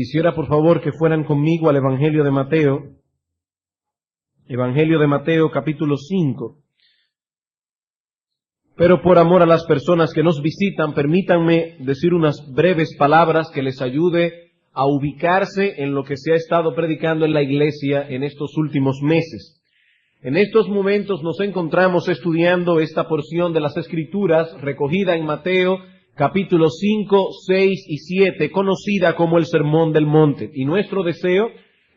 Quisiera por favor que fueran conmigo al Evangelio de Mateo capítulo 5. Pero por amor a las personas que nos visitan, permítanme decir unas breves palabras que les ayude a ubicarse en lo que se ha estado predicando en la iglesia en estos últimos meses. En estos momentos nos encontramos estudiando esta porción de las Escrituras recogida en Mateo capítulos 5, 6 y 7, conocida como el Sermón del Monte. Y nuestro deseo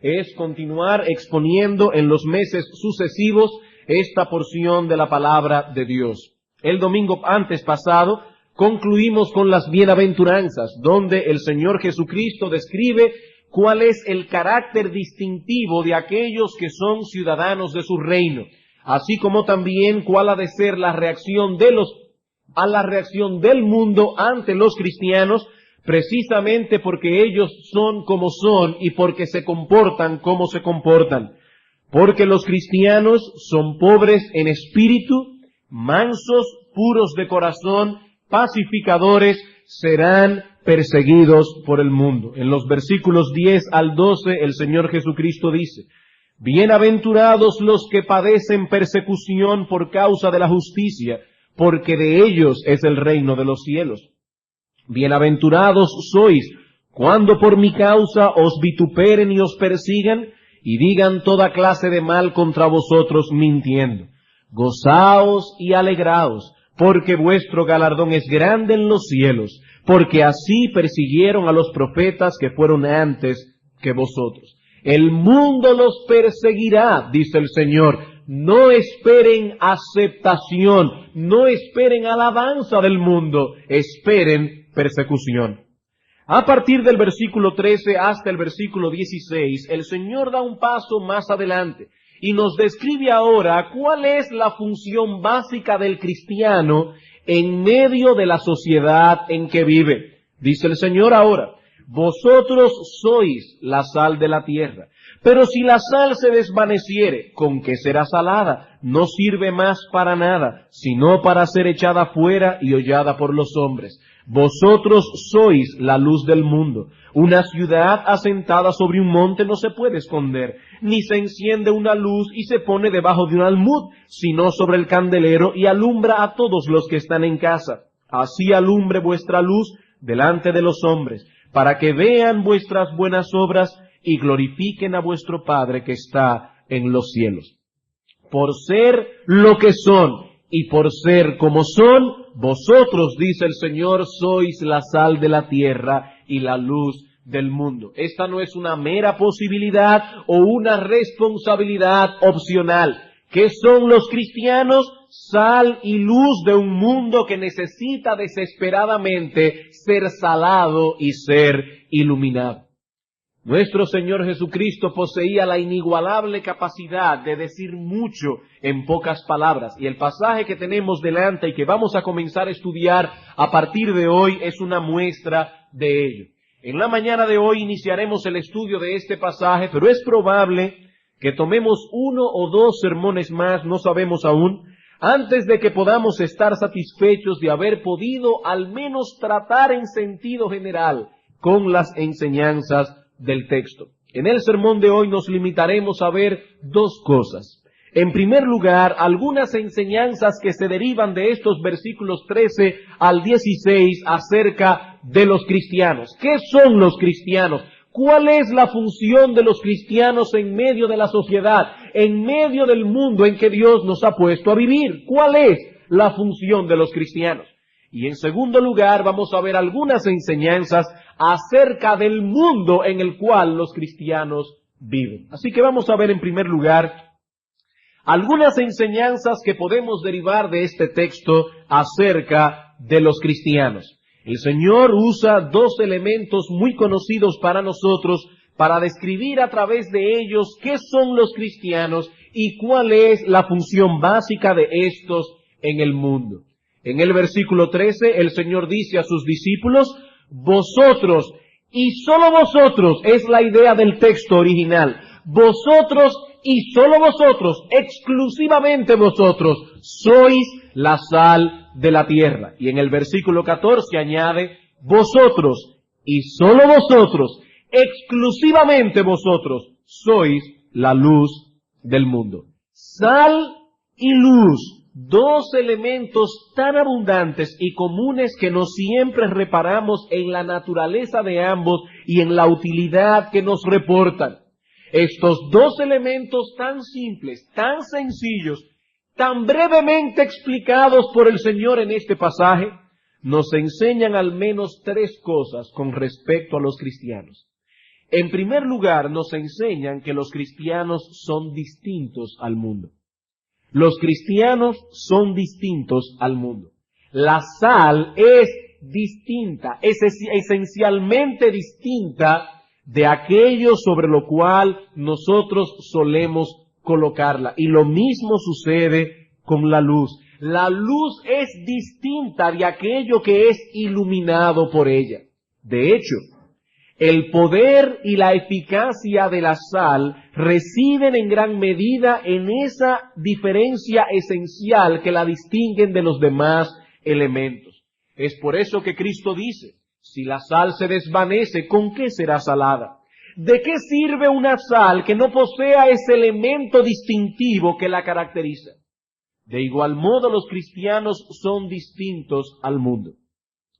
es continuar exponiendo en los meses sucesivos esta porción de la palabra de Dios. El domingo antes pasado concluimos con las bienaventuranzas, donde el Señor Jesucristo describe cuál es el carácter distintivo de aquellos que son ciudadanos de su reino, así como también cuál ha de ser la reacción del mundo ante los cristianos, precisamente porque ellos son como son y porque se comportan como se comportan. Porque los cristianos son pobres en espíritu, mansos, puros de corazón, pacificadores, serán perseguidos por el mundo. En los versículos 10 al 12 el Señor Jesucristo dice: Bienaventurados los que padecen persecución por causa de la justicia, porque de ellos es el reino de los cielos. Bienaventurados sois cuando por mi causa os vituperen y os persigan y digan toda clase de mal contra vosotros mintiendo. Gozaos y alegraos, porque vuestro galardón es grande en los cielos, porque así persiguieron a los profetas que fueron antes que vosotros. El mundo los perseguirá, dice el Señor. No esperen aceptación, no esperen alabanza del mundo, esperen persecución. A partir del versículo 13 hasta el versículo 16, el Señor da un paso más adelante y nos describe ahora cuál es la función básica del cristiano en medio de la sociedad en que vive. Dice el Señor ahora: vosotros sois la sal de la tierra. Pero si la sal se desvaneciere, ¿con qué será salada? No sirve más para nada, sino para ser echada fuera y hollada por los hombres. Vosotros sois la luz del mundo. Una ciudad asentada sobre un monte no se puede esconder, ni se enciende una luz y se pone debajo de un almud, sino sobre el candelero y alumbra a todos los que están en casa. Así alumbre vuestra luz delante de los hombres, para que vean vuestras buenas obras y glorifiquen a vuestro Padre que está en los cielos. Por ser lo que son y por ser como son, vosotros, dice el Señor, sois la sal de la tierra y la luz del mundo. Esta no es una mera posibilidad o una responsabilidad opcional. ¿Qué son los cristianos? Sal y luz de un mundo que necesita desesperadamente ser salado y ser iluminado. Nuestro Señor Jesucristo poseía la inigualable capacidad de decir mucho en pocas palabras, y el pasaje que tenemos delante y que vamos a comenzar a estudiar a partir de hoy es una muestra de ello. En la mañana de hoy iniciaremos el estudio de este pasaje, pero es probable que tomemos uno o dos sermones más, no sabemos aún, antes de que podamos estar satisfechos de haber podido al menos tratar en sentido general con las enseñanzas del texto. En el sermón de hoy nos limitaremos a ver dos cosas. En primer lugar, algunas enseñanzas que se derivan de estos versículos 13 al 16 acerca de los cristianos. ¿Qué son los cristianos? ¿Cuál es la función de los cristianos en medio de la sociedad, en medio del mundo en que Dios nos ha puesto a vivir? ¿Cuál es la función de los cristianos? Y en segundo lugar, vamos a ver algunas enseñanzas acerca del mundo en el cual los cristianos viven. Así que vamos a ver en primer lugar algunas enseñanzas que podemos derivar de este texto acerca de los cristianos. El Señor usa dos elementos muy conocidos para nosotros para describir a través de ellos qué son los cristianos y cuál es la función básica de estos en el mundo. En el versículo 13, el Señor dice a sus discípulos: vosotros, y solo vosotros, es la idea del texto original, vosotros y solo vosotros, exclusivamente vosotros, sois la sal de la tierra. Y en el versículo 14 añade: vosotros y solo vosotros, exclusivamente vosotros sois la luz del mundo. Sal y luz, dos elementos tan abundantes y comunes que no siempre reparamos en la naturaleza de ambos y en la utilidad que nos reportan. Estos dos elementos tan simples, tan sencillos, tan brevemente explicados por el Señor en este pasaje, nos enseñan al menos tres cosas con respecto a los cristianos. En primer lugar, nos enseñan que los cristianos son distintos al mundo. Los cristianos son distintos al mundo. La sal es distinta, es esencialmente distinta de aquello sobre lo cual nosotros solemos colocarla. Y lo mismo sucede con la luz. La luz es distinta de aquello que es iluminado por ella. De hecho, el poder y la eficacia de la sal residen en gran medida en esa diferencia esencial que la distinguen de los demás elementos. Es por eso que Cristo dice, si la sal se desvanece, ¿con qué será salada? ¿De qué sirve una sal que no posea ese elemento distintivo que la caracteriza? De igual modo, los cristianos son distintos al mundo.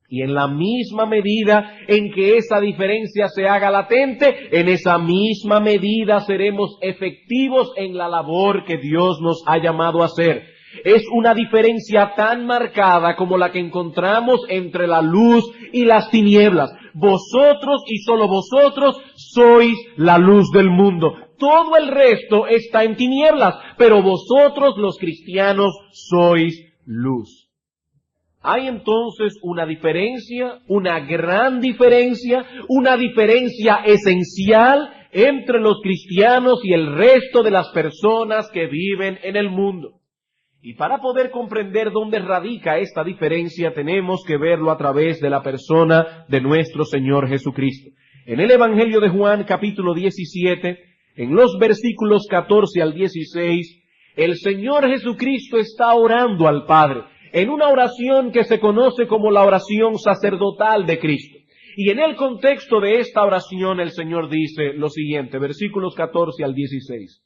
Y en la misma medida en que esa diferencia se haga latente, en esa misma medida seremos efectivos en la labor que Dios nos ha llamado a hacer. Es una diferencia tan marcada como la que encontramos entre la luz y las tinieblas. Vosotros y solo vosotros sois la luz del mundo. Todo el resto está en tinieblas, pero vosotros los cristianos sois luz. Hay entonces una diferencia, una gran diferencia, una diferencia esencial entre los cristianos y el resto de las personas que viven en el mundo. Y para poder comprender dónde radica esta diferencia, tenemos que verlo a través de la persona de nuestro Señor Jesucristo. En el Evangelio de Juan, capítulo 17, en los versículos 14 al 16, el Señor Jesucristo está orando al Padre, en una oración que se conoce como la oración sacerdotal de Cristo. Y en el contexto de esta oración, el Señor dice lo siguiente, versículos 14 al 16.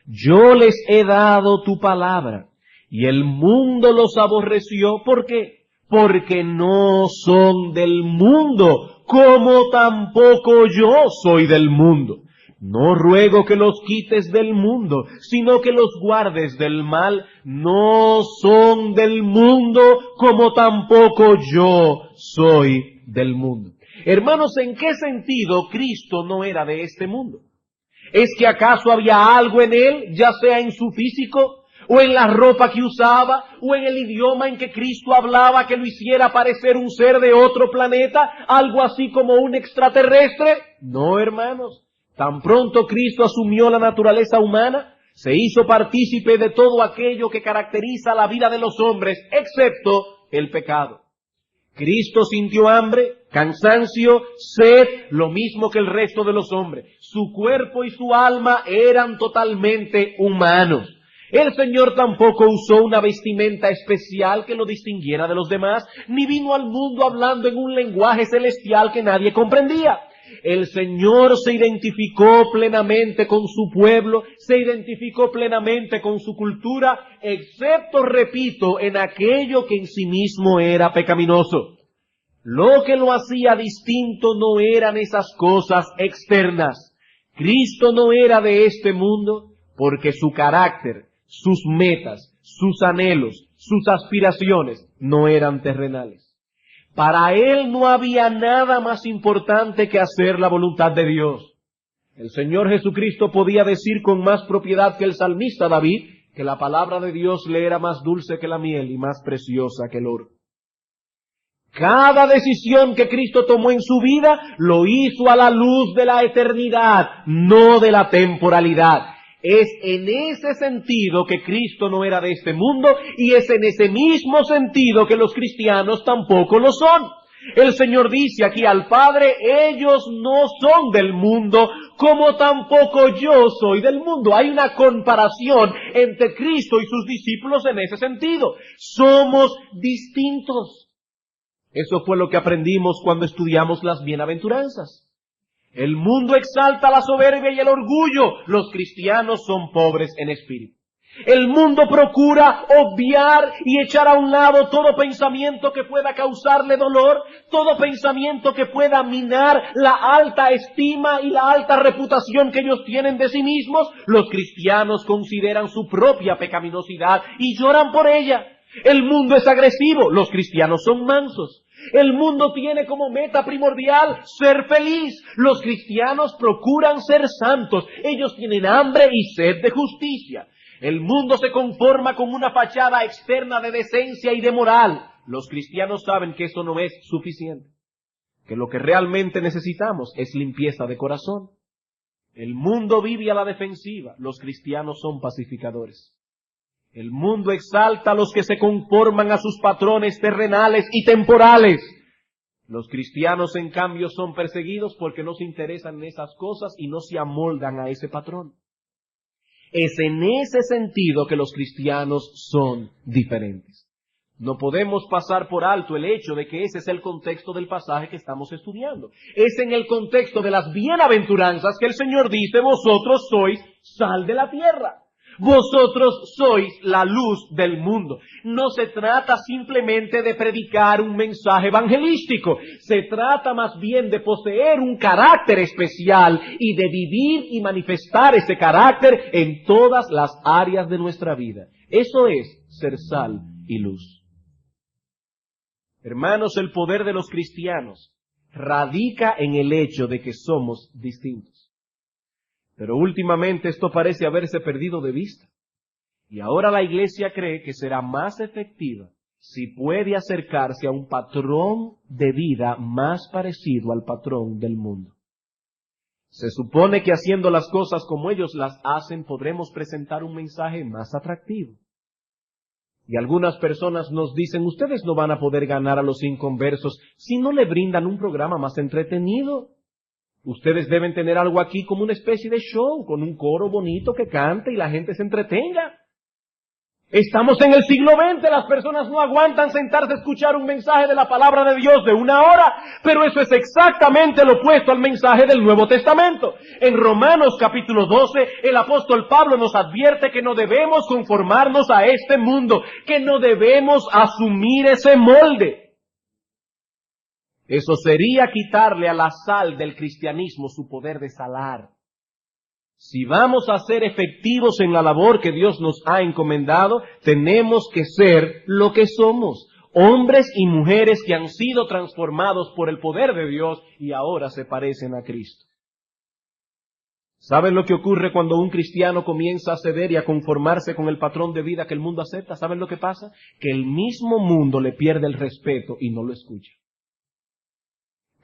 Yo les he dado tu palabra, y el mundo los aborreció. ¿Por qué? Porque no son del mundo, como tampoco yo soy del mundo. No ruego que los quites del mundo, sino que los guardes del mal. No son del mundo, como tampoco yo soy del mundo. Hermanos, ¿en qué sentido Cristo no era de este mundo? ¿Es que acaso había algo en él, ya sea en su físico, o en la ropa que usaba, o en el idioma en que Cristo hablaba que lo hiciera parecer un ser de otro planeta, algo así como un extraterrestre? No, hermanos. Tan pronto Cristo asumió la naturaleza humana, se hizo partícipe de todo aquello que caracteriza la vida de los hombres, excepto el pecado. Cristo sintió hambre, cansancio, sed, lo mismo que el resto de los hombres. Su cuerpo y su alma eran totalmente humanos. El Señor tampoco usó una vestimenta especial que lo distinguiera de los demás, ni vino al mundo hablando en un lenguaje celestial que nadie comprendía. El Señor se identificó plenamente con su pueblo, se identificó plenamente con su cultura, excepto, repito, en aquello que en sí mismo era pecaminoso. Lo que lo hacía distinto no eran esas cosas externas. Cristo no era de este mundo porque su carácter, sus metas, sus anhelos, sus aspiraciones no eran terrenales. Para él no había nada más importante que hacer la voluntad de Dios. El Señor Jesucristo podía decir con más propiedad que el salmista David que la palabra de Dios le era más dulce que la miel y más preciosa que el oro. Cada decisión que Cristo tomó en su vida lo hizo a la luz de la eternidad, no de la temporalidad. Es en ese sentido que Cristo no era de este mundo y es en ese mismo sentido que los cristianos tampoco lo son. El Señor dice aquí al Padre, ellos no son del mundo, como tampoco yo soy del mundo. Hay una comparación entre Cristo y sus discípulos en ese sentido. Somos distintos. Eso fue lo que aprendimos cuando estudiamos las bienaventuranzas. El mundo exalta la soberbia y el orgullo. Los cristianos son pobres en espíritu. El mundo procura obviar y echar a un lado todo pensamiento que pueda causarle dolor, todo pensamiento que pueda minar la alta estima y la alta reputación que ellos tienen de sí mismos. Los cristianos consideran su propia pecaminosidad y lloran por ella. El mundo es agresivo, los cristianos son mansos. El mundo tiene como meta primordial ser feliz. Los cristianos procuran ser santos. Ellos tienen hambre y sed de justicia. El mundo se conforma con una fachada externa de decencia y de moral. Los cristianos saben que eso no es suficiente, que lo que realmente necesitamos es limpieza de corazón. El mundo vive a la defensiva, los cristianos son pacificadores. El mundo exalta a los que se conforman a sus patrones terrenales y temporales. Los cristianos, en cambio, son perseguidos porque no se interesan en esas cosas y no se amoldan a ese patrón. Es en ese sentido que los cristianos son diferentes. No podemos pasar por alto el hecho de que ese es el contexto del pasaje que estamos estudiando. Es en el contexto de las bienaventuranzas que el Señor dice: vosotros sois sal de la tierra. Vosotros sois la luz del mundo. No se trata simplemente de predicar un mensaje evangelístico. Se trata más bien de poseer un carácter especial y de vivir y manifestar ese carácter en todas las áreas de nuestra vida. Eso es ser sal y luz. Hermanos, el poder de los cristianos radica en el hecho de que somos distintos. Pero últimamente esto parece haberse perdido de vista. Y ahora la Iglesia cree que será más efectiva si puede acercarse a un patrón de vida más parecido al patrón del mundo. Se supone que haciendo las cosas como ellos las hacen, podremos presentar un mensaje más atractivo. Y algunas personas nos dicen: ustedes no van a poder ganar a los inconversos si no le brindan un programa más entretenido. Ustedes deben tener algo aquí como una especie de show, con un coro bonito que cante y la gente se entretenga. Estamos en el siglo XX, las personas no aguantan sentarse a escuchar un mensaje de la palabra de Dios de 1 hora, pero eso es exactamente lo opuesto al mensaje del Nuevo Testamento. En Romanos capítulo 12, el apóstol Pablo nos advierte que no debemos conformarnos a este mundo, que no debemos asumir ese molde. Eso sería quitarle a la sal del cristianismo su poder de salar. Si vamos a ser efectivos en la labor que Dios nos ha encomendado, tenemos que ser lo que somos, hombres y mujeres que han sido transformados por el poder de Dios y ahora se parecen a Cristo. ¿Saben lo que ocurre cuando un cristiano comienza a ceder y a conformarse con el patrón de vida que el mundo acepta? ¿Saben lo que pasa? Que el mismo mundo le pierde el respeto y no lo escucha.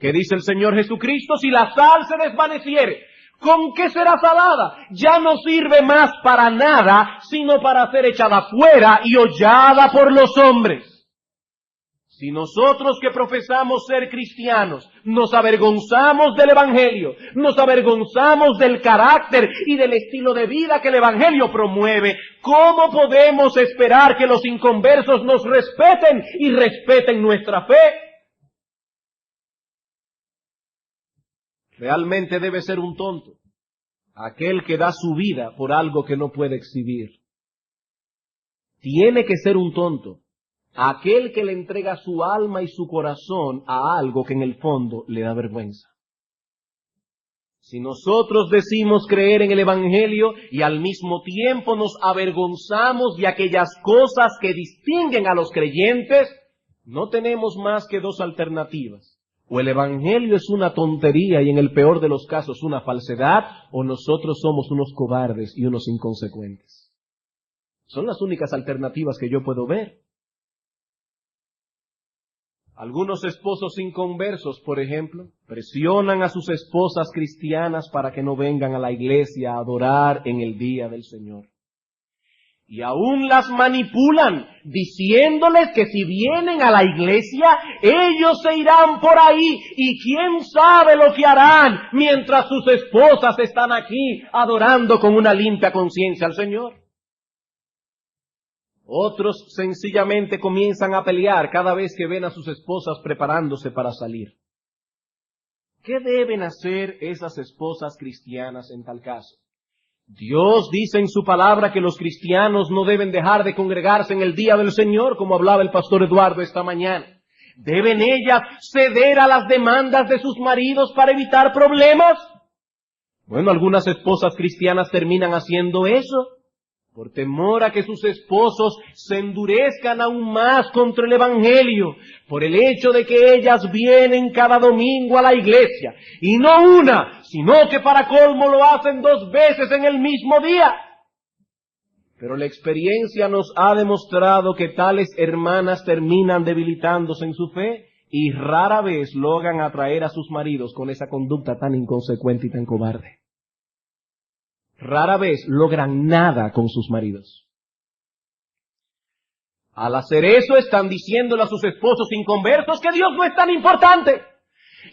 ¿Qué dice el Señor Jesucristo? Si la sal se desvaneciere, ¿con qué será salada? Ya no sirve más para nada, sino para ser echada fuera y hollada por los hombres. Si nosotros que profesamos ser cristianos nos avergonzamos del Evangelio, nos avergonzamos del carácter y del estilo de vida que el Evangelio promueve, ¿cómo podemos esperar que los inconversos nos respeten y respeten nuestra fe? Realmente debe ser un tonto aquel que da su vida por algo que no puede exhibir. Tiene que ser un tonto aquel que le entrega su alma y su corazón a algo que en el fondo le da vergüenza. Si nosotros decimos creer en el Evangelio y al mismo tiempo nos avergonzamos de aquellas cosas que distinguen a los creyentes, no tenemos más que 2 alternativas. O el Evangelio es una tontería y en el peor de los casos una falsedad, o nosotros somos unos cobardes y unos inconsecuentes. Son las únicas alternativas que yo puedo ver. Algunos esposos inconversos, por ejemplo, presionan a sus esposas cristianas para que no vengan a la iglesia a adorar en el día del Señor. Y aún las manipulan, diciéndoles que si vienen a la iglesia, ellos se irán por ahí y quién sabe lo que harán mientras sus esposas están aquí adorando con una limpia conciencia al Señor. Otros sencillamente comienzan a pelear cada vez que ven a sus esposas preparándose para salir. ¿Qué deben hacer esas esposas cristianas en tal caso? Dios dice en su palabra que los cristianos no deben dejar de congregarse en el día del Señor, como hablaba el pastor Eduardo esta mañana. ¿Deben ellas ceder a las demandas de sus maridos para evitar problemas? Bueno, algunas esposas cristianas terminan haciendo eso, por temor a que sus esposos se endurezcan aún más contra el Evangelio, por el hecho de que ellas vienen cada domingo a la iglesia, y no una, sino que para colmo lo hacen 2 veces en el mismo día. Pero la experiencia nos ha demostrado que tales hermanas terminan debilitándose en su fe y rara vez logran atraer a sus maridos con esa conducta tan inconsecuente y tan cobarde. Rara vez logran nada con sus maridos. Al hacer eso están diciéndole a sus esposos inconversos que Dios no es tan importante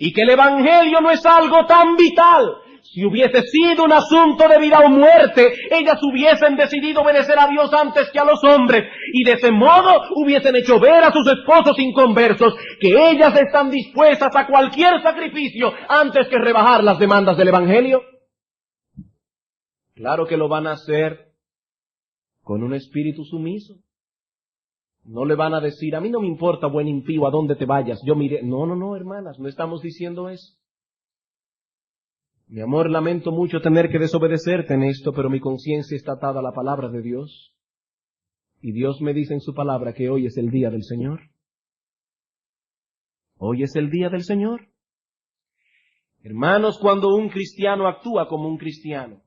y que el Evangelio no es algo tan vital. Si hubiese sido un asunto de vida o muerte, ellas hubiesen decidido obedecer a Dios antes que a los hombres, y de ese modo hubiesen hecho ver a sus esposos inconversos que ellas están dispuestas a cualquier sacrificio antes que rebajar las demandas del Evangelio. Claro que lo van a hacer con un espíritu sumiso. No le van a decir, a mí no me importa, buen impío, a dónde te vayas, yo miré. No, hermanas, no estamos diciendo eso. Mi amor, lamento mucho tener que desobedecerte en esto, pero mi conciencia está atada a la palabra de Dios. Y Dios me dice en su palabra que hoy es el día del Señor. Hoy es el día del Señor. Hermanos, cuando un cristiano actúa como un cristiano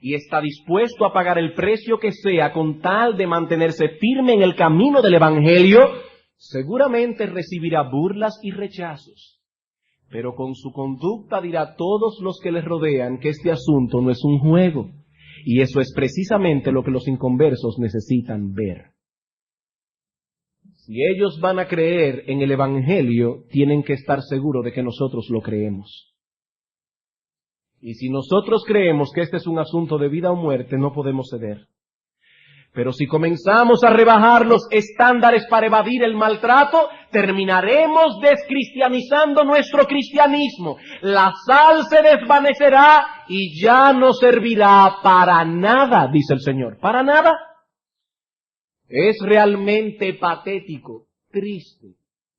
y está dispuesto a pagar el precio que sea con tal de mantenerse firme en el camino del Evangelio, seguramente recibirá burlas y rechazos. Pero con su conducta dirá a todos los que les rodean que este asunto no es un juego. Y eso es precisamente lo que los inconversos necesitan ver. Si ellos van a creer en el Evangelio, tienen que estar seguros de que nosotros lo creemos. Y si nosotros creemos que este es un asunto de vida o muerte, no podemos ceder. Pero si comenzamos a rebajar los estándares para evadir el maltrato, terminaremos descristianizando nuestro cristianismo. La sal se desvanecerá y ya no servirá para nada, dice el Señor. ¿Para nada? Es realmente patético, triste,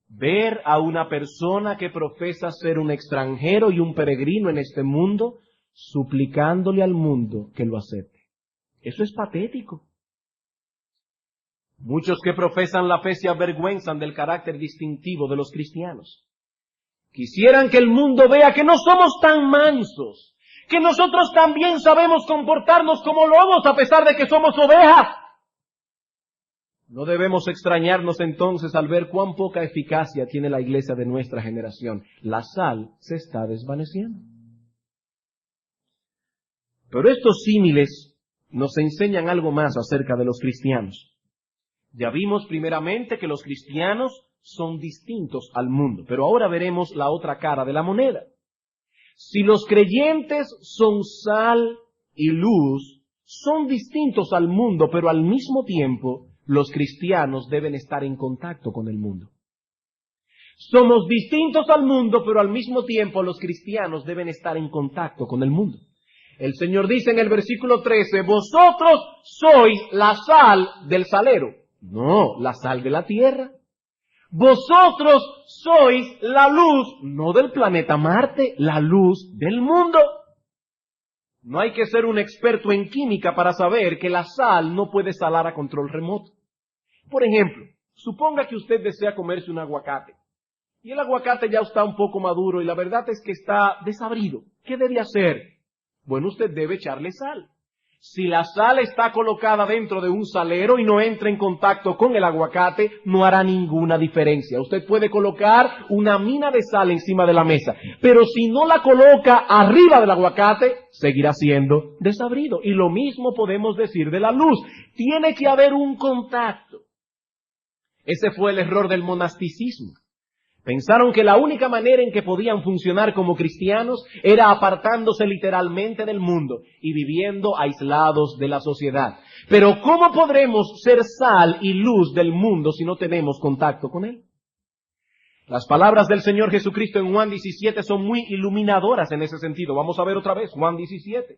ver a una persona que profesa ser un extranjero y un peregrino en este mundo, suplicándole al mundo que lo acepte. Eso es patético. Muchos que profesan la fe se avergüenzan del carácter distintivo de los cristianos. Quisieran que el mundo vea que no somos tan mansos, que nosotros también sabemos comportarnos como lobos a pesar de que somos ovejas. No debemos extrañarnos entonces al ver cuán poca eficacia tiene la iglesia de nuestra generación. La sal se está desvaneciendo. Pero estos símiles nos enseñan algo más acerca de los cristianos. Ya vimos primeramente que los cristianos son distintos al mundo, pero ahora veremos la otra cara de la moneda. Si los creyentes son sal y luz, son distintos al mundo, pero al mismo tiempo los cristianos deben estar en contacto con el mundo. Somos distintos al mundo, pero al mismo tiempo los cristianos deben estar en contacto con el mundo. El Señor dice en el versículo 13, vosotros sois la sal del salero. No, la sal de la tierra. Vosotros sois la luz, no del planeta Marte, la luz del mundo. No hay que ser un experto en química para saber que la sal no puede salar a control remoto. Por ejemplo, suponga que usted desea comerse un aguacate. Y el aguacate ya está un poco maduro y la verdad es que está desabrido. ¿Qué debe hacer? Bueno, usted debe echarle sal. Si la sal está colocada dentro de un salero y no entra en contacto con el aguacate, no hará ninguna diferencia. Usted puede colocar una mina de sal encima de la mesa, pero si no la coloca arriba del aguacate, seguirá siendo desabrido. Y lo mismo podemos decir de la luz. Tiene que haber un contacto. Ese fue el error del monasticismo. Pensaron que la única manera en que podían funcionar como cristianos era apartándose literalmente del mundo y viviendo aislados de la sociedad. Pero ¿cómo podremos ser sal y luz del mundo si no tenemos contacto con él? Las palabras del Señor Jesucristo en Juan 17 son muy iluminadoras en ese sentido. Vamos a ver otra vez, Juan 17.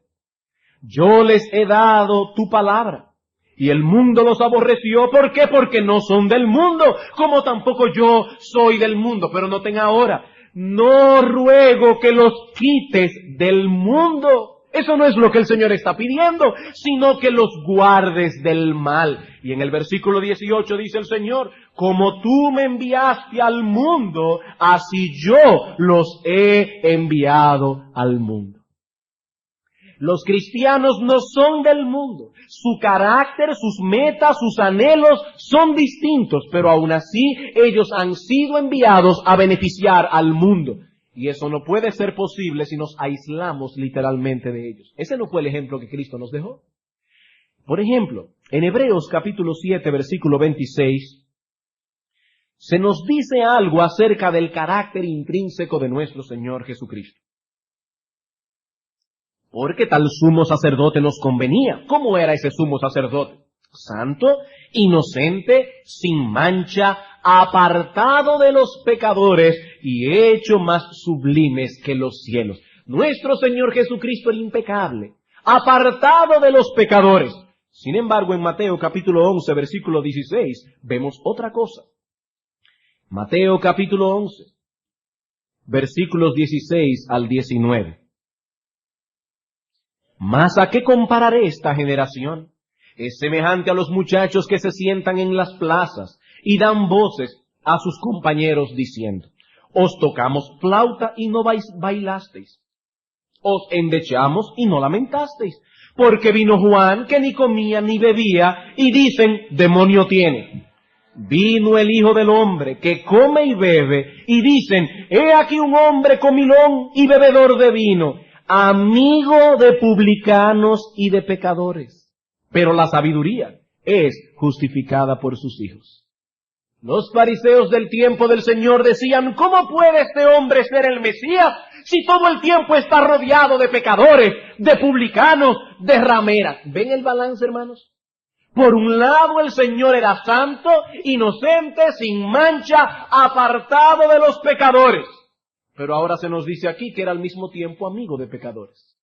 Yo les he dado tu palabra, y el mundo los aborreció. ¿Por qué? Porque no son del mundo, como tampoco yo soy del mundo. Pero noten ahora, no ruego que los quites del mundo. Eso no es lo que el Señor está pidiendo, sino que los guardes del mal. Y en el versículo 18 dice el Señor, como tú me enviaste al mundo, así yo los he enviado al mundo. Los cristianos no son del mundo. Su carácter, sus metas, sus anhelos son distintos, pero aún así ellos han sido enviados a beneficiar al mundo. Y eso no puede ser posible si nos aislamos literalmente de ellos. Ese no fue el ejemplo que Cristo nos dejó. Por ejemplo, en Hebreos capítulo 7, versículo 26, se nos dice algo acerca del carácter intrínseco de nuestro Señor Jesucristo. Porque tal sumo sacerdote nos convenía. ¿Cómo era ese sumo sacerdote? Santo, inocente, sin mancha, apartado de los pecadores y hecho más sublimes que los cielos. Nuestro Señor Jesucristo era impecable, apartado de los pecadores. Sin embargo, en Mateo capítulo 11, versículo 16, vemos otra cosa. Mateo capítulo 11, versículos 16 al 19. ¿Mas a qué compararé esta generación? Es semejante a los muchachos que se sientan en las plazas y dan voces a sus compañeros diciendo, os tocamos flauta y no bailasteis, os endechamos y no lamentasteis, porque vino Juan que ni comía ni bebía y dicen, demonio tiene. Vino el Hijo del Hombre que come y bebe y dicen, he aquí un hombre comilón y bebedor de vino, amigo de publicanos y de pecadores. Pero la sabiduría es justificada por sus hijos. Los fariseos del tiempo del Señor decían, ¿cómo puede este hombre ser el Mesías si todo el tiempo está rodeado de pecadores, de publicanos, de rameras? ¿Ven el balance, hermanos? Por un lado el Señor era santo, inocente, sin mancha, apartado de los pecadores. Pero ahora se nos dice aquí que era al mismo tiempo amigo de pecadores.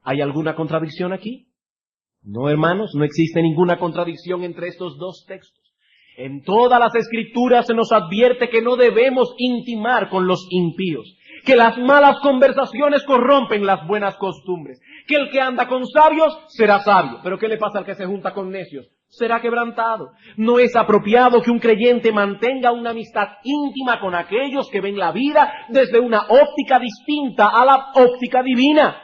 ¿Hay alguna contradicción aquí? No, hermanos, no existe ninguna contradicción entre estos dos textos. En todas las Escrituras se nos advierte que no debemos intimar con los impíos, que las malas conversaciones corrompen las buenas costumbres, que el que anda con sabios será sabio. Pero ¿qué le pasa al que se junta con necios? Será quebrantado. No es apropiado que un creyente mantenga una amistad íntima con aquellos que ven la vida desde una óptica distinta a la óptica divina.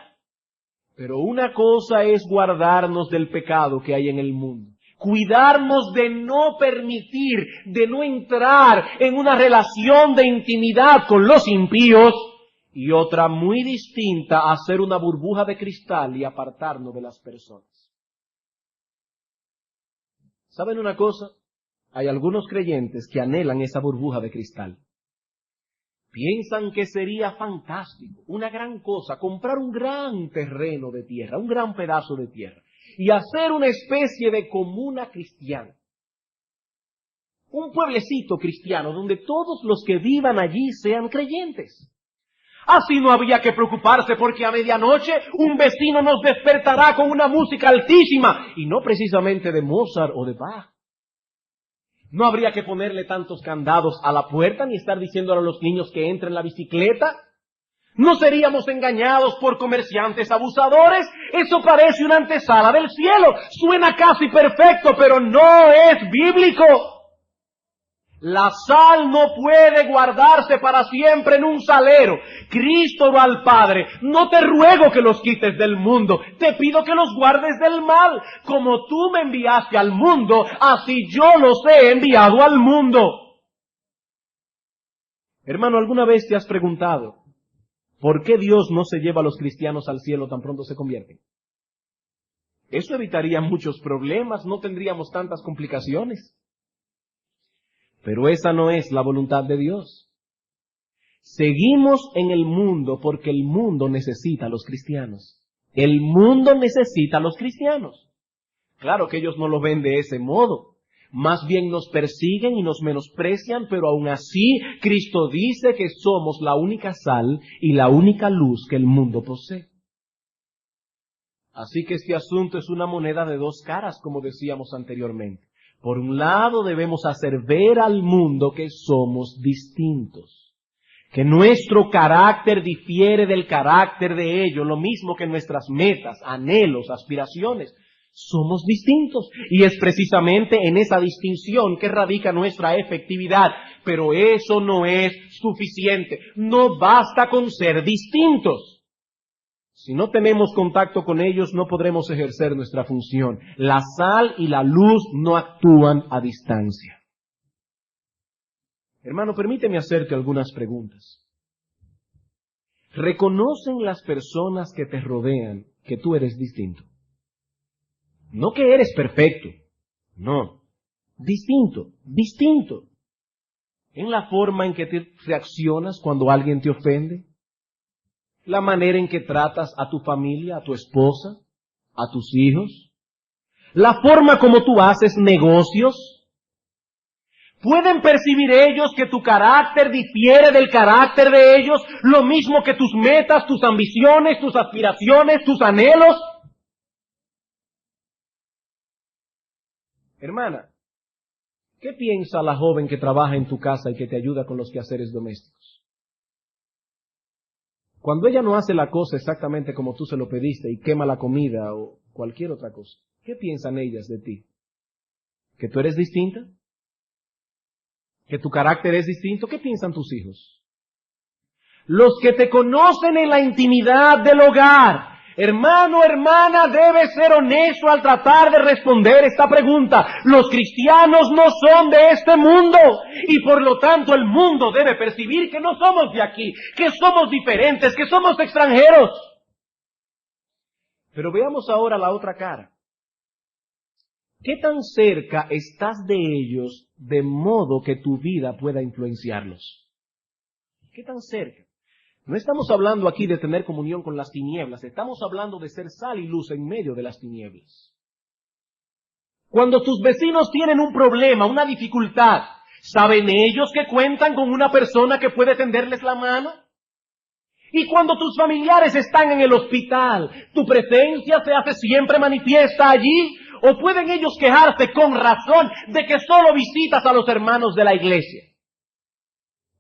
Pero una cosa es guardarnos del pecado que hay en el mundo. Cuidarnos de no permitir, de no entrar en una relación de intimidad con los impíos. Y otra muy distinta, hacer una burbuja de cristal y apartarnos de las personas. ¿Saben una cosa? Hay algunos creyentes que anhelan esa burbuja de cristal. Piensan que sería fantástico, una gran cosa, comprar un gran terreno de tierra, un gran pedazo de tierra, y hacer una especie de comuna cristiana. Un pueblecito cristiano donde todos los que vivan allí sean creyentes. Así no había que preocuparse porque a medianoche un vecino nos despertará con una música altísima, y no precisamente de Mozart o de Bach. No habría que ponerle tantos candados a la puerta ni estar diciéndole a los niños que entren en la bicicleta. No seríamos engañados por comerciantes abusadores. Eso parece una antesala del cielo. Suena casi perfecto, pero no es bíblico. La sal no puede guardarse para siempre en un salero. Cristo oró al Padre, no te ruego que los quites del mundo, te pido que los guardes del mal. Como tú me enviaste al mundo, así yo los he enviado al mundo. Hermano, ¿alguna vez te has preguntado por qué Dios no se lleva a los cristianos al cielo tan pronto se convierten? Eso evitaría muchos problemas, no tendríamos tantas complicaciones. Pero esa no es la voluntad de Dios. Seguimos en el mundo porque el mundo necesita a los cristianos. El mundo necesita a los cristianos. Claro que ellos no lo ven de ese modo. Más bien nos persiguen y nos menosprecian, pero aún así Cristo dice que somos la única sal y la única luz que el mundo posee. Así que este asunto es una moneda de dos caras, como decíamos anteriormente. Por un lado debemos hacer ver al mundo que somos distintos, que nuestro carácter difiere del carácter de ellos, lo mismo que nuestras metas, anhelos, aspiraciones. Somos distintos y es precisamente en esa distinción que radica nuestra efectividad, pero eso no es suficiente, no basta con ser distintos. Si no tenemos contacto con ellos no podremos ejercer nuestra función. La sal y la luz no actúan a distancia. Hermano, permíteme hacerte algunas preguntas. ¿Reconocen las personas que te rodean que tú eres distinto? No que eres perfecto, no, distinto. En la forma en que te reaccionas cuando alguien te ofende, la manera en que tratas a tu familia, a tu esposa, a tus hijos, la forma como tú haces negocios. ¿Pueden percibir ellos que tu carácter difiere del carácter de ellos, lo mismo que tus metas, tus ambiciones, tus aspiraciones, tus anhelos? Hermana, ¿qué piensa la joven que trabaja en tu casa y que te ayuda con los quehaceres domésticos? Cuando ella no hace la cosa exactamente como tú se lo pediste y quema la comida o cualquier otra cosa, ¿qué piensan ellas de ti? ¿Que tú eres distinta? ¿Que tu carácter es distinto? ¿Qué piensan tus hijos? Los que te conocen en la intimidad del hogar. Hermano, hermana, debe ser honesto al tratar de responder esta pregunta. Los cristianos no son de este mundo y por lo tanto el mundo debe percibir que no somos de aquí, que somos diferentes, que somos extranjeros. Pero veamos ahora la otra cara. ¿Qué tan cerca estás de ellos de modo que tu vida pueda influenciarlos? ¿Qué tan cerca? No estamos hablando aquí de tener comunión con las tinieblas, estamos hablando de ser sal y luz en medio de las tinieblas. Cuando tus vecinos tienen un problema, una dificultad, ¿saben ellos que cuentan con una persona que puede tenderles la mano? Y cuando tus familiares están en el hospital, ¿tu presencia se hace siempre manifiesta allí? ¿O pueden ellos quejarse con razón de que solo visitas a los hermanos de la iglesia?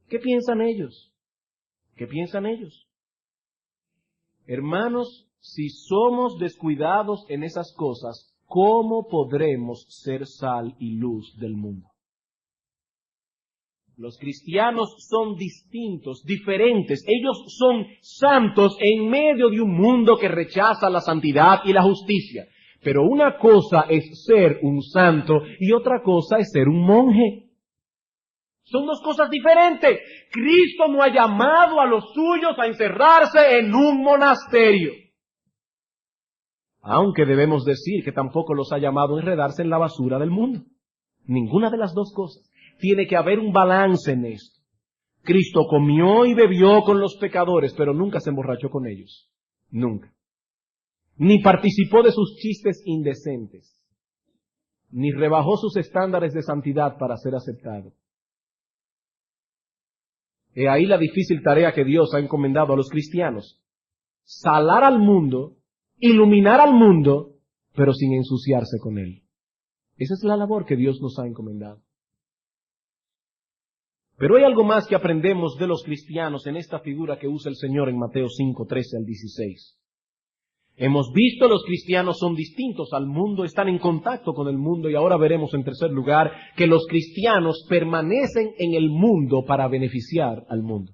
¿Qué piensan ellos? ¿Qué piensan ellos? Hermanos, si somos descuidados en esas cosas, ¿cómo podremos ser sal y luz del mundo? Los cristianos son distintos, diferentes. Ellos son santos en medio de un mundo que rechaza la santidad y la justicia. Pero una cosa es ser un santo y otra cosa es ser un monje. Son dos cosas diferentes. Cristo no ha llamado a los suyos a encerrarse en un monasterio. Aunque debemos decir que tampoco los ha llamado a enredarse en la basura del mundo. Ninguna de las dos cosas. Tiene que haber un balance en esto. Cristo comió y bebió con los pecadores, pero nunca se emborrachó con ellos. Nunca. Ni participó de sus chistes indecentes. Ni rebajó sus estándares de santidad para ser aceptado. He ahí la difícil tarea que Dios ha encomendado a los cristianos. Salar al mundo, iluminar al mundo, pero sin ensuciarse con él. Esa es la labor que Dios nos ha encomendado. Pero hay algo más que aprendemos de los cristianos en esta figura que usa el Señor en Mateo 5, 13 al 16. Hemos visto los cristianos son distintos al mundo, están en contacto con el mundo y ahora veremos en tercer lugar que los cristianos permanecen en el mundo para beneficiar al mundo.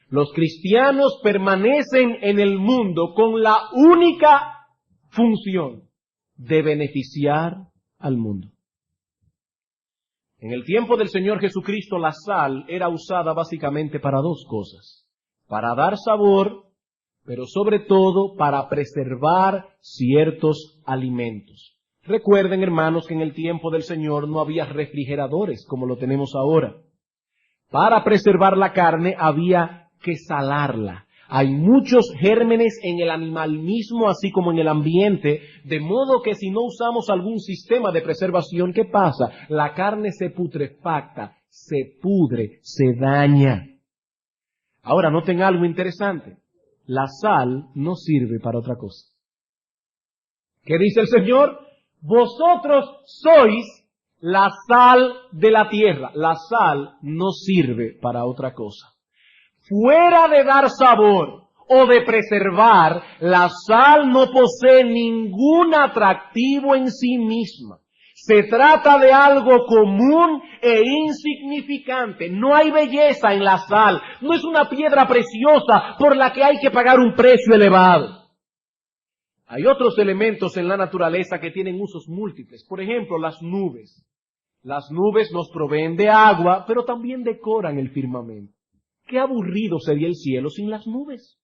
Los cristianos permanecen en el mundo con la única función de beneficiar al mundo. En el tiempo del Señor Jesucristo la sal era usada básicamente para dos cosas, para dar sabor, pero sobre todo para preservar ciertos alimentos. Recuerden, hermanos, que en el tiempo del Señor no había refrigeradores como lo tenemos ahora. Para preservar la carne había que salarla, Hay muchos gérmenes en el animal mismo, así como en el ambiente, de modo que si no usamos algún sistema de preservación, ¿qué pasa? La carne se putrefacta, se pudre, se daña. Ahora, noten algo interesante. La sal no sirve para otra cosa. ¿Qué dice el Señor? Vosotros sois la sal de la tierra. La sal no sirve para otra cosa. Fuera de dar sabor o de preservar, la sal no posee ningún atractivo en sí misma. Se trata de algo común e insignificante. No hay belleza en la sal. No es una piedra preciosa por la que hay que pagar un precio elevado. Hay otros elementos en la naturaleza que tienen usos múltiples. Por ejemplo, las nubes. Las nubes nos proveen de agua, pero también decoran el firmamento. Qué aburrido sería el cielo sin las nubes.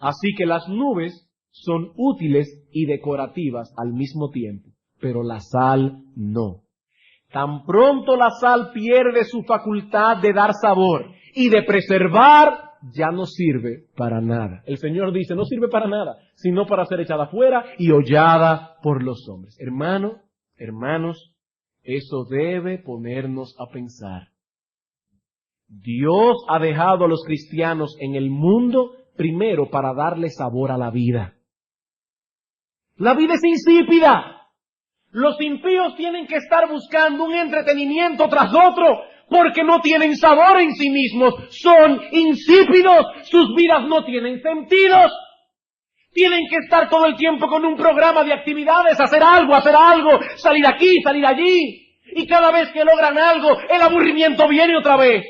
Así que las nubes son útiles y decorativas al mismo tiempo, pero la sal no. Tan pronto la sal pierde su facultad de dar sabor y de preservar, ya no sirve para nada. El Señor dice, no sirve para nada, sino para ser echada fuera y hollada por los hombres. Hermanos, eso debe ponernos a pensar. Dios ha dejado a los cristianos en el mundo primero para darle sabor a la vida. La vida es insípida. Los impíos tienen que estar buscando un entretenimiento tras otro porque no tienen sabor en sí mismos. Son insípidos. Sus vidas no tienen sentidos. Tienen que estar todo el tiempo con un programa de actividades, hacer algo, salir aquí, salir allí. Y cada vez que logran algo, el aburrimiento viene otra vez.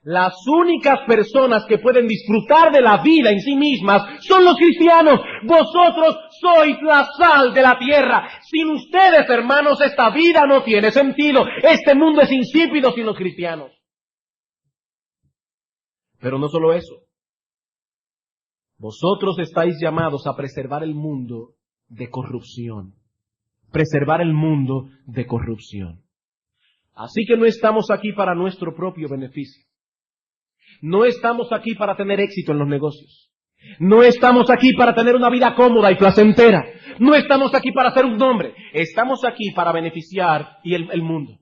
Las únicas personas que pueden disfrutar de la vida en sí mismas son los cristianos. Vosotros sois la sal de la tierra. Sin ustedes, hermanos, esta vida no tiene sentido. Este mundo es insípido sin los cristianos. Pero no solo eso. Vosotros estáis llamados a preservar el mundo de corrupción. Preservar el mundo de corrupción. Así que no estamos aquí para nuestro propio beneficio. No estamos aquí para tener éxito en los negocios. No estamos aquí para tener una vida cómoda y placentera. No estamos aquí para hacer un nombre. Estamos aquí para beneficiar el mundo.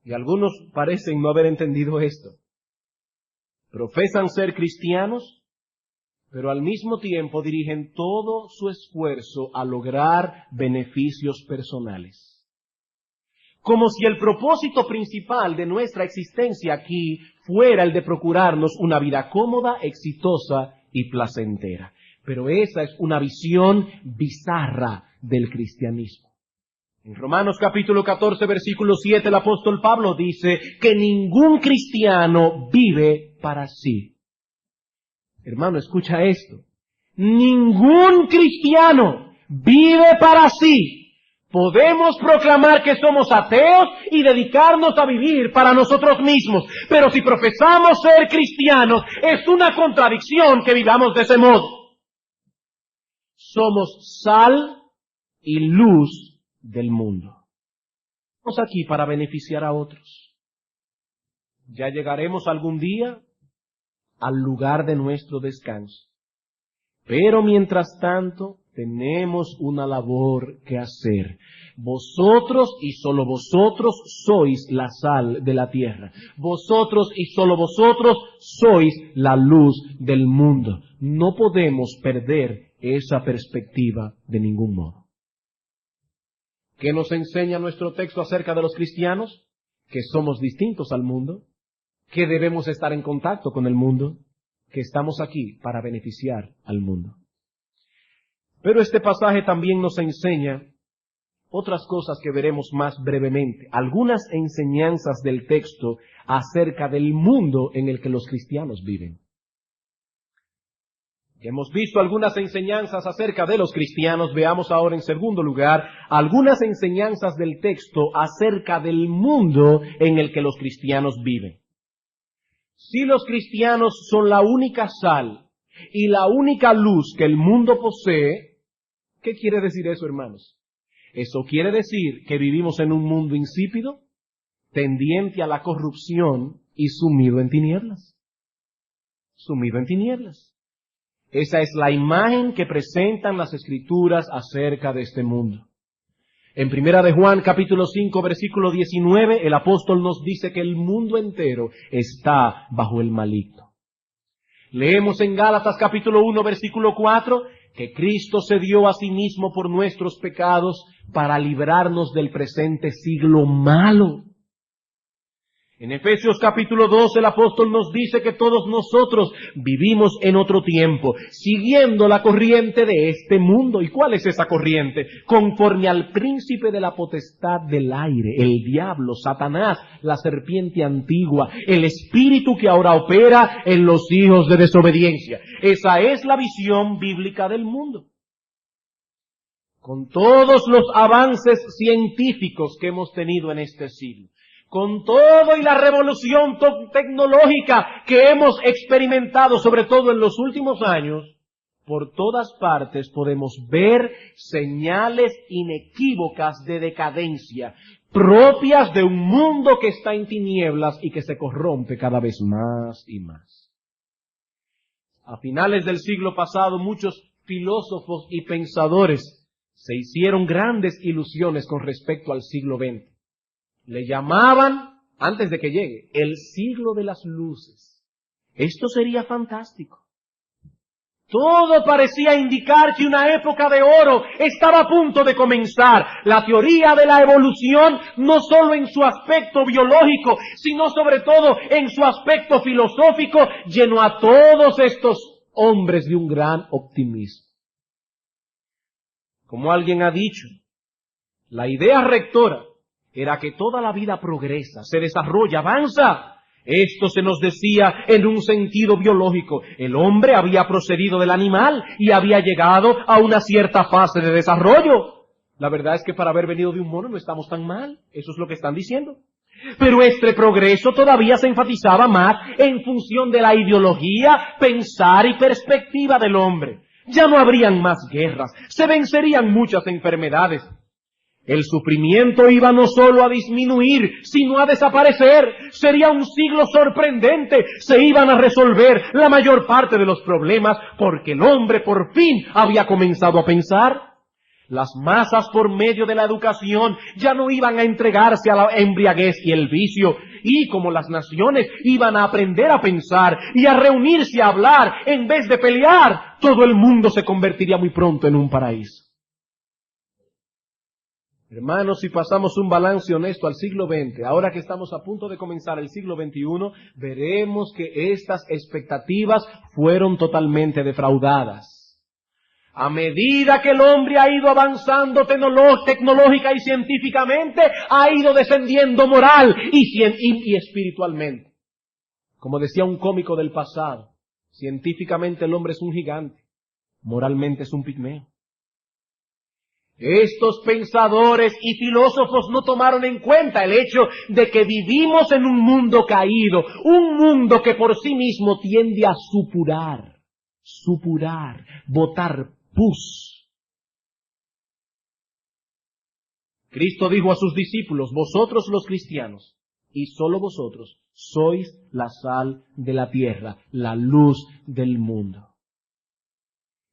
Y algunos parecen no haber entendido esto. Profesan ser cristianos, pero al mismo tiempo dirigen todo su esfuerzo a lograr beneficios personales. Como si el propósito principal de nuestra existencia aquí fuera el de procurarnos una vida cómoda, exitosa y placentera. Pero esa es una visión bizarra del cristianismo. En Romanos capítulo 14, versículo 7, el apóstol Pablo dice que ningún cristiano vive para sí. Hermano, escucha esto. Ningún cristiano vive para sí. Podemos proclamar que somos ateos y dedicarnos a vivir para nosotros mismos, pero si profesamos ser cristianos, es una contradicción que vivamos de ese modo. Somos sal y luz del mundo. Estamos aquí para beneficiar a otros. Ya llegaremos algún día al lugar de nuestro descanso. Pero mientras tanto, tenemos una labor que hacer. Vosotros y solo vosotros sois la sal de la tierra. Vosotros y solo vosotros sois la luz del mundo. No podemos perder esa perspectiva de ningún modo. ¿Qué nos enseña nuestro texto acerca de los cristianos? Que somos distintos al mundo, que debemos estar en contacto con el mundo, que estamos aquí para beneficiar al mundo. Pero este pasaje también nos enseña otras cosas que veremos más brevemente, algunas enseñanzas del texto acerca del mundo en el que los cristianos viven. Hemos visto algunas enseñanzas acerca de los cristianos, veamos ahora en segundo lugar algunas enseñanzas del texto acerca del mundo en el que los cristianos viven. Si los cristianos son la única sal y la única luz que el mundo posee, ¿qué quiere decir eso, hermanos? Eso quiere decir que vivimos en un mundo insípido, tendiente a la corrupción y sumido en tinieblas. sumido en tinieblas. Esa es la imagen que presentan las Escrituras acerca de este mundo. En Primera de Juan, capítulo 5, versículo 19, el apóstol nos dice que el mundo entero está bajo el maligno. Leemos en Gálatas, capítulo 1, versículo 4, que Cristo se dio a sí mismo por nuestros pecados para librarnos del presente siglo malo. En Efesios capítulo 2 el apóstol nos dice que todos nosotros vivimos en otro tiempo, siguiendo la corriente de este mundo. ¿Y cuál es esa corriente? Conforme al príncipe de la potestad del aire, el diablo, Satanás, la serpiente antigua, el espíritu que ahora opera en los hijos de desobediencia. Esa es la visión bíblica del mundo. Con todos los avances científicos que hemos tenido en este siglo, con todo y la revolución tecnológica que hemos experimentado, sobre todo en los últimos años, por todas partes podemos ver señales inequívocas de decadencia, propias de un mundo que está en tinieblas y que se corrompe cada vez más y más. A finales del siglo pasado, muchos filósofos y pensadores se hicieron grandes ilusiones con respecto al siglo XX. Le llamaban, antes de que llegue, el siglo de las luces. Esto sería fantástico. Todo parecía indicar que una época de oro estaba a punto de comenzar. La teoría de la evolución, no solo en su aspecto biológico, sino sobre todo en su aspecto filosófico, llenó a todos estos hombres de un gran optimismo. Como alguien ha dicho, la idea rectora era que toda la vida progresa, se desarrolla, avanza. Esto se nos decía en un sentido biológico. El hombre había procedido del animal y había llegado a una cierta fase de desarrollo. La verdad es que para haber venido de un mono no estamos tan mal. Eso es lo que están diciendo. Pero este progreso todavía se enfatizaba más en función de la ideología, pensar y perspectiva del hombre. Ya no habrían más guerras, se vencerían muchas enfermedades. El sufrimiento iba no solo a disminuir, sino a desaparecer. Sería un siglo sorprendente. Se iban a resolver la mayor parte de los problemas porque el hombre por fin había comenzado a pensar. Las masas por medio de la educación ya no iban a entregarse a la embriaguez y el vicio. Y como las naciones iban a aprender a pensar y a reunirse a hablar en vez de pelear, todo el mundo se convertiría muy pronto en un paraíso. Hermanos, si pasamos un balance honesto al siglo XX, ahora que estamos a punto de comenzar el siglo XXI, veremos que estas expectativas fueron totalmente defraudadas. A medida que el hombre ha ido avanzando tecnológica y científicamente, ha ido descendiendo moral y espiritualmente. Como decía un cómico del pasado, científicamente el hombre es un gigante, moralmente es un pigmeo. Estos pensadores y filósofos no tomaron en cuenta el hecho de que vivimos en un mundo caído, un mundo que por sí mismo tiende a supurar, botar pus. Cristo dijo a sus discípulos, vosotros los cristianos, y solo vosotros, sois la sal de la tierra, la luz del mundo.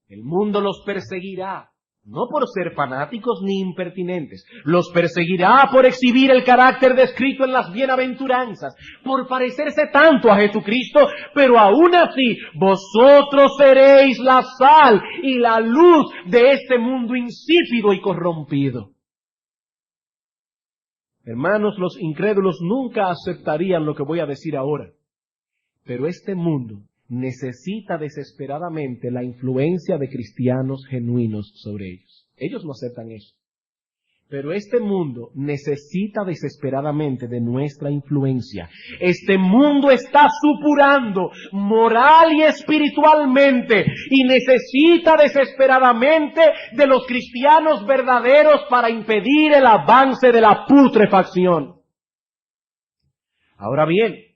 El mundo los perseguirá. No por ser fanáticos ni impertinentes. Los perseguirá por exhibir el carácter descrito en las bienaventuranzas, por parecerse tanto a Jesucristo, pero aún así, vosotros seréis la sal y la luz de este mundo insípido y corrompido. Hermanos, los incrédulos nunca aceptarían lo que voy a decir ahora, pero este mundo necesita desesperadamente la influencia de cristianos genuinos sobre ellos. Ellos no aceptan eso. Pero este mundo necesita desesperadamente de nuestra influencia. Este mundo está supurando moral y espiritualmente y necesita desesperadamente de los cristianos verdaderos para impedir el avance de la putrefacción. Ahora bien,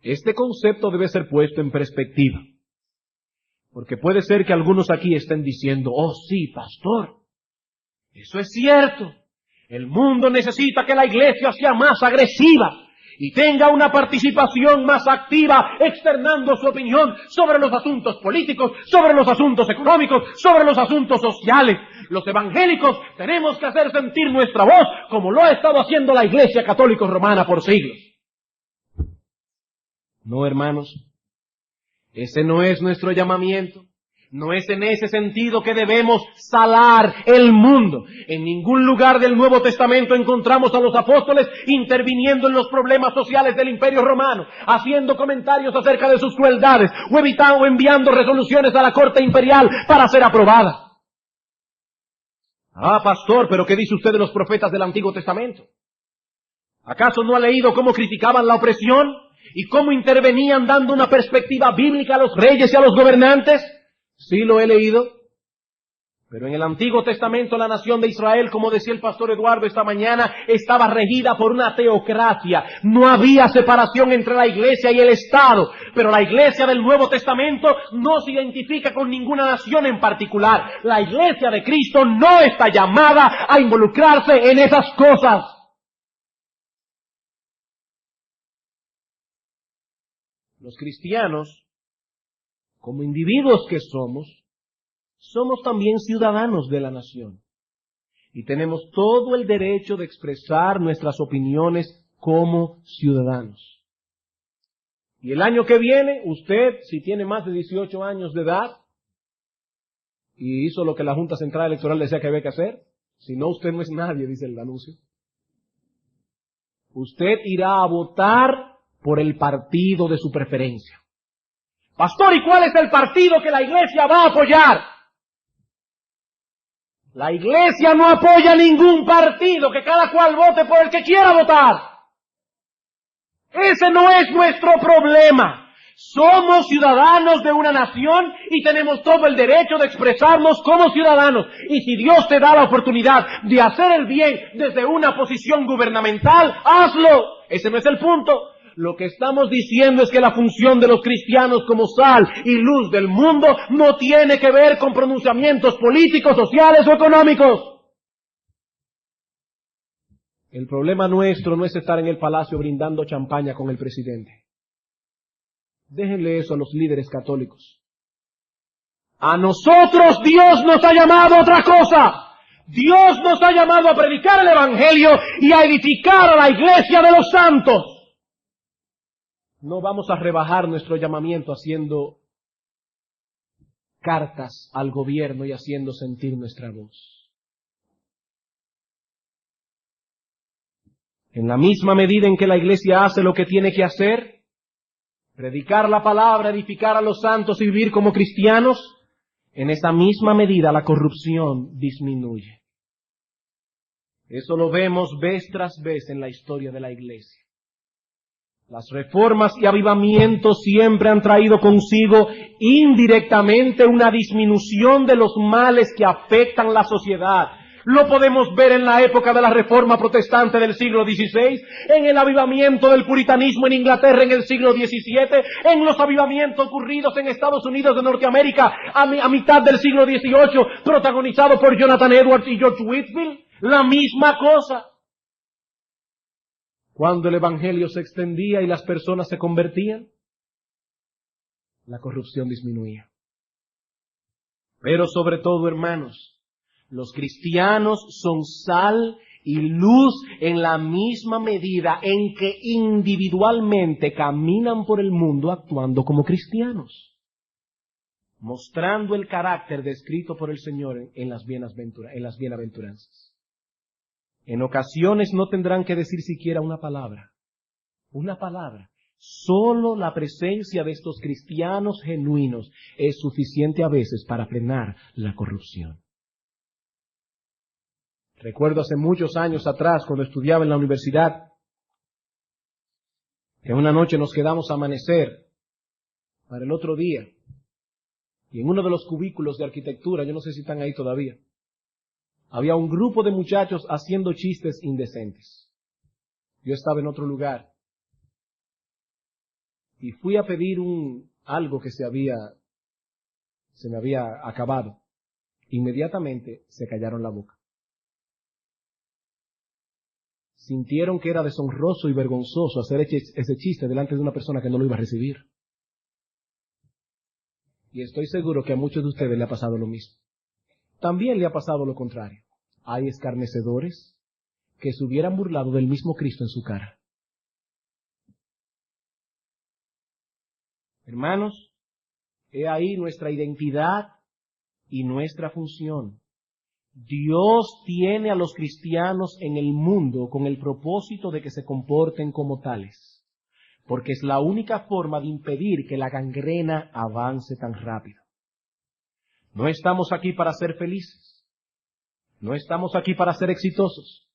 este concepto debe ser puesto en perspectiva. Porque puede ser que algunos aquí estén diciendo, oh sí, pastor, eso es cierto. El mundo necesita que la iglesia sea más agresiva y tenga una participación más activa, externando su opinión sobre los asuntos políticos, sobre los asuntos económicos, sobre los asuntos sociales. Los evangélicos tenemos que hacer sentir nuestra voz, como lo ha estado haciendo la Iglesia Católica Romana por siglos. No, hermanos, ese no es nuestro llamamiento. No es en ese sentido que debemos salar el mundo. En ningún lugar del Nuevo Testamento encontramos a los apóstoles interviniendo en los problemas sociales del Imperio Romano, haciendo comentarios acerca de sus crueldades, o enviando resoluciones a la corte imperial para ser aprobadas. Ah, pastor, pero ¿qué dice usted de los profetas del Antiguo Testamento? ¿Acaso no ha leído cómo criticaban la opresión y cómo intervenían dando una perspectiva bíblica a los reyes y a los gobernantes? Sí, lo he leído. Pero en el Antiguo Testamento la nación de Israel, como decía el pastor Eduardo esta mañana, estaba regida por una teocracia. No había separación entre la Iglesia y el Estado. Pero la Iglesia del Nuevo Testamento no se identifica con ninguna nación en particular. La Iglesia de Cristo no está llamada a involucrarse en esas cosas. Los cristianos, como individuos que somos también ciudadanos de la nación. Y tenemos todo el derecho de expresar nuestras opiniones como ciudadanos. Y el año que viene, usted, si tiene más de 18 años de edad, y hizo lo que la Junta Central Electoral decía que había que hacer, si no, usted no es nadie, dice el anuncio. Usted irá a votar por el partido de su preferencia. Pastor, ¿y cuál es el partido que la Iglesia va a apoyar? La Iglesia no apoya ningún partido, que cada cual vote por el que quiera votar. Ese no es nuestro problema. Somos ciudadanos de una nación y tenemos todo el derecho de expresarnos como ciudadanos. Y si Dios te da la oportunidad de hacer el bien desde una posición gubernamental, hazlo. Ese no es el punto. Lo que estamos diciendo es que la función de los cristianos como sal y luz del mundo no tiene que ver con pronunciamientos políticos, sociales o económicos. El problema nuestro no es estar en el palacio brindando champaña con el presidente. Déjenle eso a los líderes católicos. A nosotros Dios nos ha llamado a otra cosa. Dios nos ha llamado a predicar el Evangelio y a edificar a la iglesia de los santos. No vamos a rebajar nuestro llamamiento haciendo cartas al gobierno y haciendo sentir nuestra voz. En la misma medida en que la iglesia hace lo que tiene que hacer, predicar la palabra, edificar a los santos y vivir como cristianos, en esa misma medida la corrupción disminuye. Eso lo vemos vez tras vez en la historia de la iglesia. Las reformas y avivamientos siempre han traído consigo indirectamente una disminución de los males que afectan la sociedad. Lo podemos ver en la época de la Reforma Protestante del siglo XVI, en el avivamiento del puritanismo en Inglaterra en el siglo XVII, en los avivamientos ocurridos en Estados Unidos de Norteamérica a mitad del siglo XVIII, protagonizado por Jonathan Edwards y George Whitefield. La misma cosa. Cuando el Evangelio se extendía y las personas se convertían, la corrupción disminuía. Pero sobre todo, hermanos, los cristianos son sal y luz en la misma medida en que individualmente caminan por el mundo actuando como cristianos, mostrando el carácter descrito por el Señor en las bienaventuranzas. En ocasiones no tendrán que decir siquiera una palabra. Solo la presencia de estos cristianos genuinos es suficiente a veces para frenar la corrupción. Recuerdo hace muchos años atrás, cuando estudiaba en la universidad, que una noche nos quedamos a amanecer para el otro día. Y en uno de los cubículos de arquitectura, yo no sé si están ahí todavía, había un grupo de muchachos haciendo chistes indecentes. Yo estaba en otro lugar y fui a pedir algo que se me había acabado. Inmediatamente se callaron la boca. sintieron que era deshonroso y vergonzoso hacer ese chiste delante de una persona que no lo iba a recibir. Y estoy seguro que a muchos de ustedes le ha pasado lo mismo. También le ha pasado lo contrario. Hay escarnecedores que se hubieran burlado del mismo Cristo en su cara. Hermanos, he ahí nuestra identidad y nuestra función. Dios tiene a los cristianos en el mundo con el propósito de que se comporten como tales, porque es la única forma de impedir que la gangrena avance tan rápido. No estamos aquí para ser felices, no estamos aquí para ser exitosos,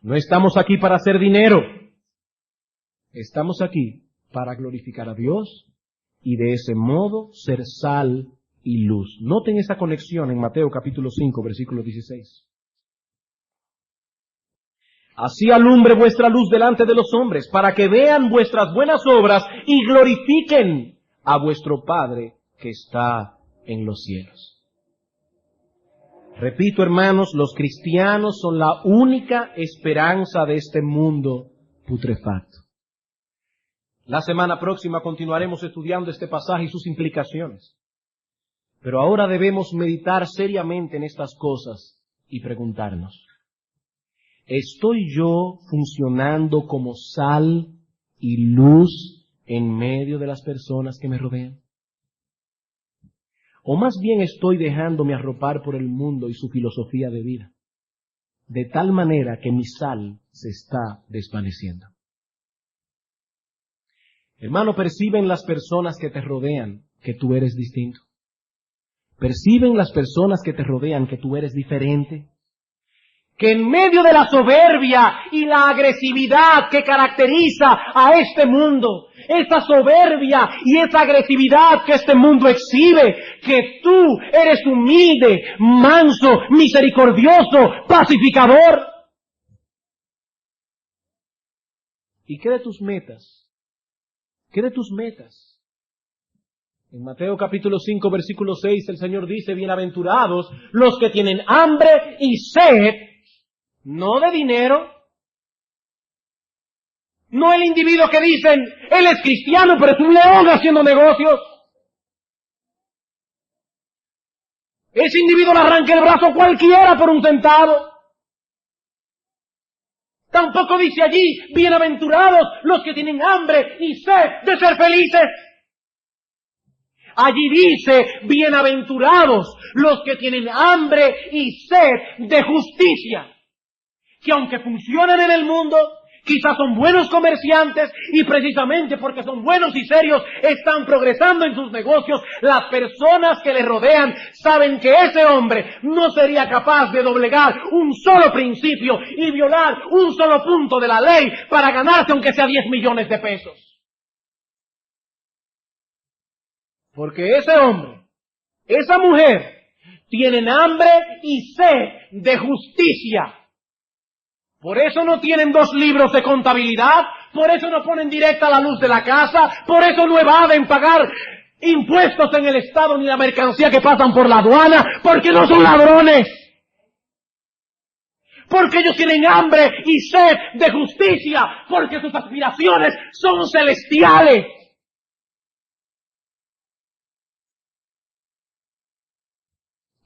no estamos aquí para hacer dinero, estamos aquí para glorificar a Dios y de ese modo ser sal y luz. Noten esa conexión en Mateo capítulo 5, versículo 16. Así alumbre vuestra luz delante de los hombres, para que vean vuestras buenas obras y glorifiquen a vuestro Padre que está en los cielos. Repito, hermanos, los cristianos son la única esperanza de este mundo putrefacto. La semana próxima continuaremos estudiando este pasaje y sus implicaciones. Pero ahora debemos meditar seriamente en estas cosas y preguntarnos, ¿estoy yo funcionando como sal y luz en medio de las personas que me rodean? ¿O más bien estoy dejándome arropar por el mundo y su filosofía de vida, de tal manera que mi sal se está desvaneciendo? Hermano, ¿perciben las personas que te rodean que tú eres distinto? ¿Perciben las personas que te rodean que tú eres diferente? Que en medio de la soberbia y la agresividad que caracteriza a este mundo, esa soberbia y esa agresividad que este mundo exhibe, que tú eres humilde, manso, misericordioso, pacificador. ¿Y qué de tus metas? ¿Qué de tus metas? En Mateo capítulo 5, versículo 6, el Señor dice, bienaventurados los que tienen hambre y sed, no de dinero, no el individuo que dicen, él es cristiano, pero es un león haciendo negocios. Ese individuo le arranca el brazo a cualquiera por un centavo. Tampoco dice allí, bienaventurados los que tienen hambre y sed de ser felices. Allí dice, bienaventurados los que tienen hambre y sed de justicia. Que aunque funcionan en el mundo, quizás son buenos comerciantes y precisamente porque son buenos y serios están progresando en sus negocios. Las personas que le rodean saben que ese hombre no sería capaz de doblegar un solo principio y violar un solo punto de la ley para ganarse aunque sea 10 millones de pesos. Porque ese hombre, esa mujer, tienen hambre y sed de justicia. Por eso no tienen 2 libros de contabilidad, por eso no ponen directa la luz de la casa, por eso no evaden pagar impuestos en el Estado ni la mercancía que pasan por la aduana, porque no son ladrones. Porque ellos tienen hambre y sed de justicia, porque sus aspiraciones son celestiales.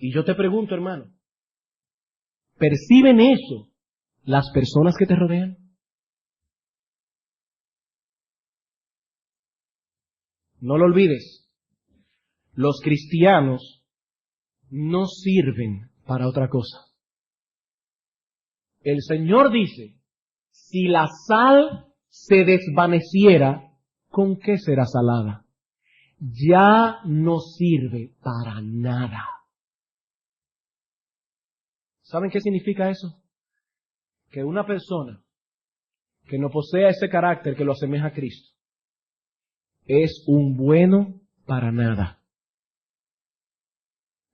Y yo te pregunto, hermano, ¿perciben eso las personas que te rodean? No lo olvides, los cristianos no sirven para otra cosa. El Señor dice, si la sal se desvaneciera, ¿con qué será salada? Ya no sirve para nada. ¿Saben qué significa eso? Que una persona que no posea ese carácter que lo asemeja a Cristo es un bueno para nada.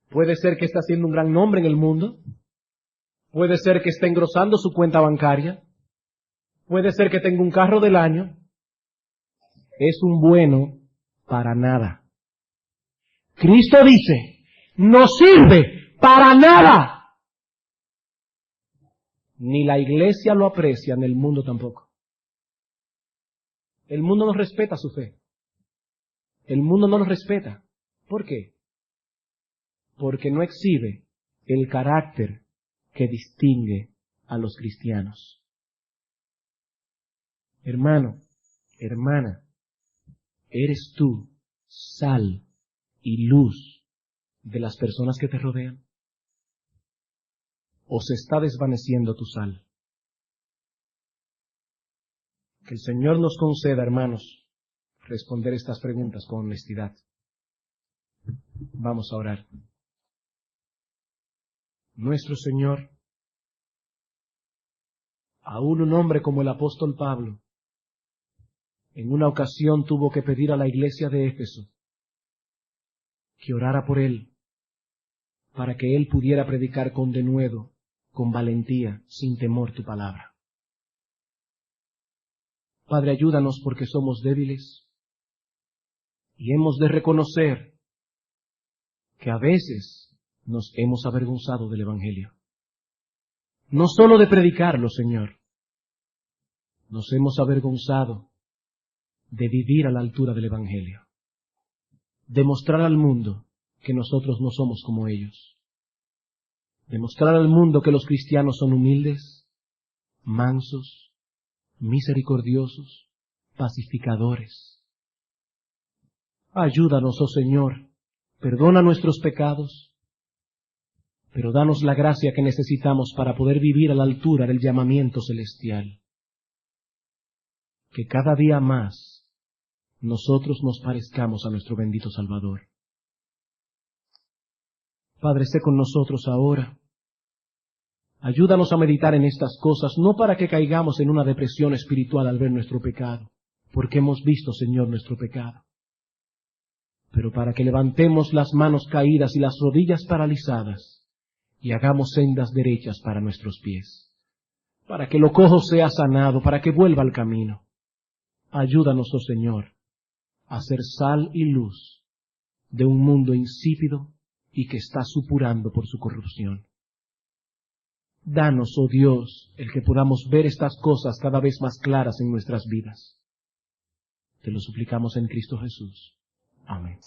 Puede ser que esté haciendo un gran nombre en el mundo, puede ser que esté engrosando su cuenta bancaria, puede ser que tenga un carro del año, es un bueno para nada. Cristo dice, no sirve para nada. Ni la iglesia lo aprecia, ni el mundo tampoco. El mundo no respeta su fe. El mundo no lo respeta. ¿Por qué? Porque no exhibe el carácter que distingue a los cristianos. Hermano, hermana, ¿eres tú sal y luz de las personas que te rodean? ¿O se está desvaneciendo tu sal? Que el Señor nos conceda, hermanos, responder estas preguntas con honestidad. Vamos a orar. Nuestro Señor, aún un hombre como el apóstol Pablo, en una ocasión tuvo que pedir a la iglesia de Éfeso que orara por él, para que él pudiera predicar con denuedo, con valentía, sin temor tu palabra. Padre, ayúdanos porque somos débiles y hemos de reconocer que a veces nos hemos avergonzado del Evangelio. No solo de predicarlo, Señor, nos hemos avergonzado de vivir a la altura del Evangelio, de mostrar al mundo que nosotros no somos como ellos, de mostrar al mundo que los cristianos son humildes, mansos, misericordiosos, pacificadores. Ayúdanos, oh Señor, perdona nuestros pecados, pero danos la gracia que necesitamos para poder vivir a la altura del llamamiento celestial. Que cada día más nosotros nos parezcamos a nuestro bendito Salvador. Padre, sé con nosotros ahora. Ayúdanos a meditar en estas cosas, no para que caigamos en una depresión espiritual al ver nuestro pecado, porque hemos visto, Señor, nuestro pecado, pero para que levantemos las manos caídas y las rodillas paralizadas y hagamos sendas derechas para nuestros pies, para que lo cojo sea sanado, para que vuelva al camino. Ayúdanos, oh Señor, a ser sal y luz de un mundo insípido y que está supurando por su corrupción. Danos, oh Dios, el que podamos ver estas cosas cada vez más claras en nuestras vidas. Te lo suplicamos en Cristo Jesús. Amén.